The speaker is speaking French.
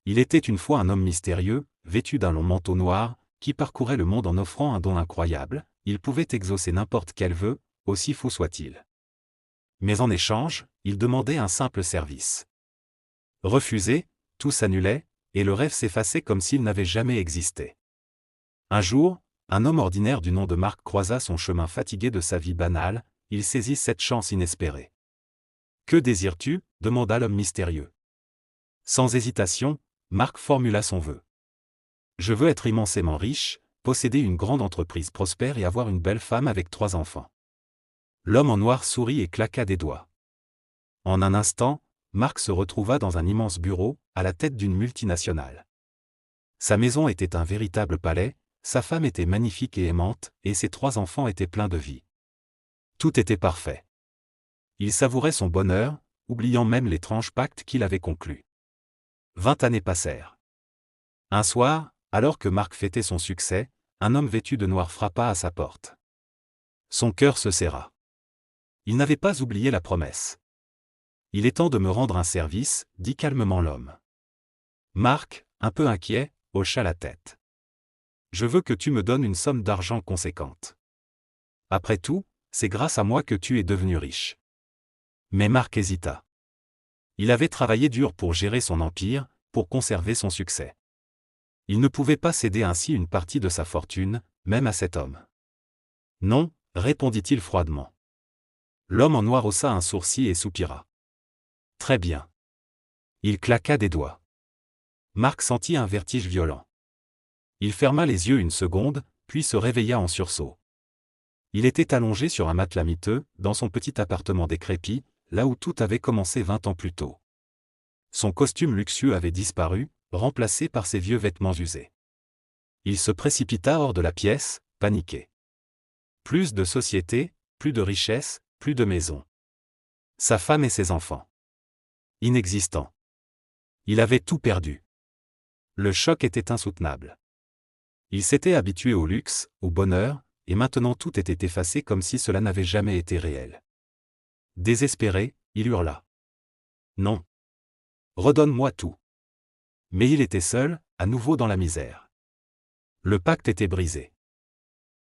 Il était une fois un homme mystérieux, vêtu d'un long manteau noir, qui parcourait le monde en offrant un don incroyable. Il pouvait exaucer n'importe quel vœu, aussi fou soit-il. Mais en échange, il demandait un simple service. Refusé, tout s'annulait, et le rêve s'effaçait comme s'il n'avait jamais existé. Un jour, un homme ordinaire du nom de Marc croisa son chemin fatigué de sa vie banale. Il saisit cette chance inespérée. « Que désires-tu » demanda l'homme mystérieux. Sans hésitation, Marc formula son vœu. « Je veux être immensément riche, posséder une grande entreprise prospère et avoir une belle femme avec 3 enfants. » L'homme en noir sourit et claqua des doigts. En un instant, Marc se retrouva dans un immense bureau, à la tête d'une multinationale. Sa maison était un véritable palais, sa femme était magnifique et aimante, et ses 3 enfants étaient pleins de vie. Tout était parfait. Il savourait son bonheur, oubliant même l'étrange pacte qu'il avait conclu. 20 années passèrent. Un soir, alors que Marc fêtait son succès, un homme vêtu de noir frappa à sa porte. Son cœur se serra. Il n'avait pas oublié la promesse. « Il est temps de me rendre un service » dit calmement l'homme. Marc, un peu inquiet, hocha la tête. « Je veux que tu me donnes une somme d'argent conséquente. Après tout, c'est grâce à moi que tu es devenu riche. » Mais Marc hésita. Il avait travaillé dur pour gérer son empire, pour conserver son succès. Il ne pouvait pas céder ainsi une partie de sa fortune, même à cet homme. « Non » répondit-il froidement. L'homme en noir haussa un sourcil et soupira. « Très bien. » Il claqua des doigts. Marc sentit un vertige violent. Il ferma les yeux une seconde, puis se réveilla en sursaut. Il était allongé sur un matelas miteux, dans son petit appartement décrépit, là où tout avait commencé 20 ans plus tôt. Son costume luxueux avait disparu, remplacé par ses vieux vêtements usés. Il se précipita hors de la pièce, paniqué. Plus de société, plus de richesse, plus de maison. Sa femme et ses enfants. Inexistants. Il avait tout perdu. Le choc était insoutenable. Il s'était habitué au luxe, au bonheur, et maintenant tout était effacé comme si cela n'avait jamais été réel. Désespéré, il hurla. « Non. Redonne-moi tout. » Mais il était seul, à nouveau dans la misère. Le pacte était brisé.